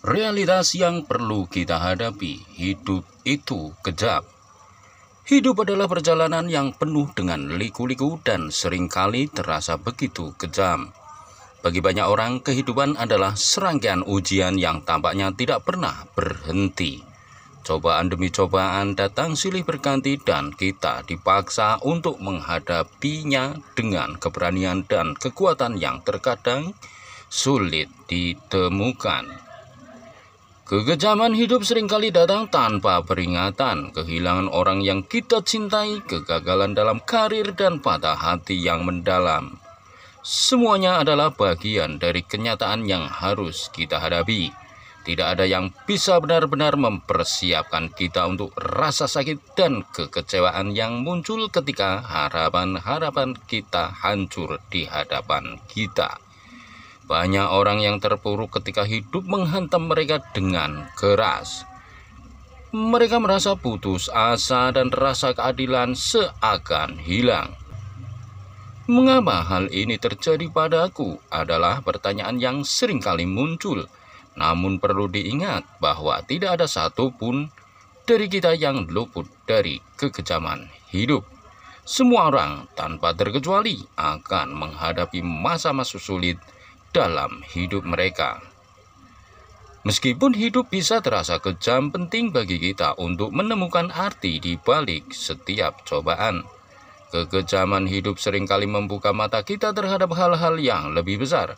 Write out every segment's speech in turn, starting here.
Realitas yang perlu kita hadapi, hidup itu kejam. Hidup adalah perjalanan yang penuh dengan liku-liku dan seringkali terasa begitu kejam. Bagi banyak orang, kehidupan adalah serangkaian ujian yang tampaknya tidak pernah berhenti. Cobaan demi cobaan datang silih berganti dan kita dipaksa untuk menghadapinya dengan keberanian dan kekuatan yang terkadang sulit ditemukan. Kekejaman hidup seringkali datang tanpa peringatan, kehilangan orang yang kita cintai, kegagalan dalam karir, dan patah hati yang mendalam. Semuanya adalah bagian dari kenyataan yang harus kita hadapi. Tidak ada yang bisa benar-benar mempersiapkan kita untuk rasa sakit dan kekecewaan yang muncul ketika harapan-harapan kita hancur di hadapan kita. Banyak orang yang terpuruk ketika hidup menghantam mereka dengan keras. Mereka merasa putus asa dan rasa keadilan seakan hilang. Mengapa hal ini terjadi padaku adalah pertanyaan yang seringkali muncul. Namun perlu diingat bahwa tidak ada satupun dari kita yang luput dari kekejaman hidup. Semua orang tanpa terkecuali akan menghadapi masa-masa sulit dalam hidup mereka. Meskipun hidup bisa terasa kejam, penting bagi kita untuk menemukan arti di balik setiap cobaan. Kekejaman hidup seringkali membuka mata kita terhadap hal-hal yang lebih besar.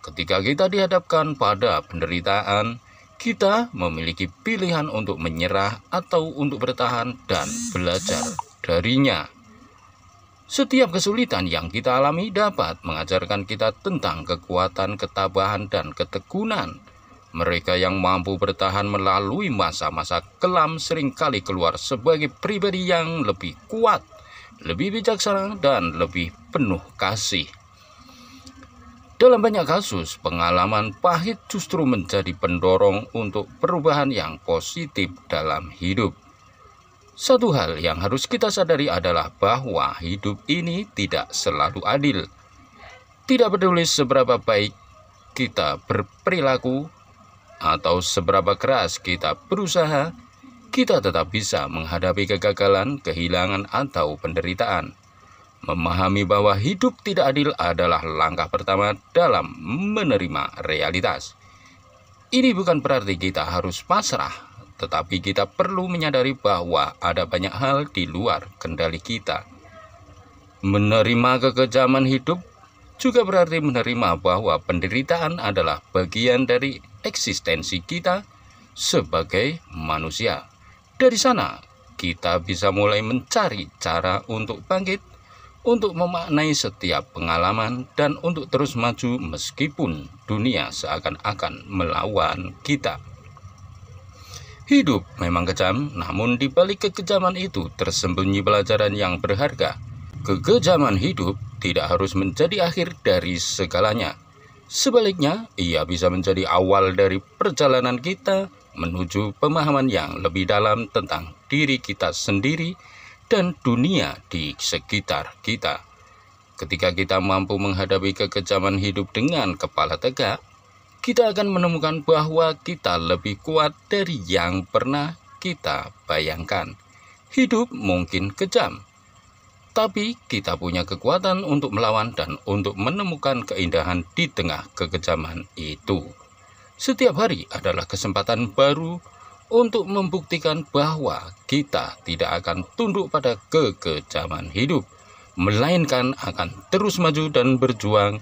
Ketika kita dihadapkan pada penderitaan, kita memiliki pilihan untuk menyerah atau untuk bertahan dan belajar darinya. Setiap kesulitan yang kita alami dapat mengajarkan kita tentang kekuatan, ketabahan, dan ketekunan. Mereka yang mampu bertahan melalui masa-masa kelam seringkali keluar sebagai pribadi yang lebih kuat, lebih bijaksana, dan lebih penuh kasih. Dalam banyak kasus, pengalaman pahit justru menjadi pendorong untuk perubahan yang positif dalam hidup. Satu hal yang harus kita sadari adalah bahwa hidup ini tidak selalu adil. Tidak peduli seberapa baik kita berperilaku atau seberapa keras kita berusaha, kita tetap bisa menghadapi kegagalan, kehilangan, atau penderitaan. Memahami bahwa hidup tidak adil adalah langkah pertama dalam menerima realitas. Ini bukan berarti kita harus pasrah, tetapi kita perlu menyadari bahwa ada banyak hal di luar kendali kita. Menerima kekejaman hidup juga berarti menerima bahwa penderitaan adalah bagian dari eksistensi kita sebagai manusia. Dari sana, kita bisa mulai mencari cara untuk bangkit, untuk memaknai setiap pengalaman, dan untuk terus maju meskipun dunia seakan-akan melawan kita. Hidup memang kejam, namun di balik kekejaman itu tersembunyi pelajaran yang berharga. Kekejaman hidup tidak harus menjadi akhir dari segalanya. Sebaliknya, ia bisa menjadi awal dari perjalanan kita menuju pemahaman yang lebih dalam tentang diri kita sendiri dan dunia di sekitar kita. Ketika kita mampu menghadapi kekejaman hidup dengan kepala tegak, kita akan menemukan bahwa kita lebih kuat dari yang pernah kita bayangkan. Hidup mungkin kejam, tapi kita punya kekuatan untuk melawan dan untuk menemukan keindahan di tengah kekejaman itu. Setiap hari adalah kesempatan baru untuk membuktikan bahwa kita tidak akan tunduk pada kekejaman hidup, melainkan akan terus maju dan berjuang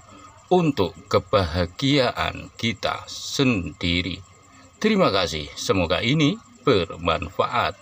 untuk kebahagiaan kita sendiri. Terima kasih, semoga ini bermanfaat.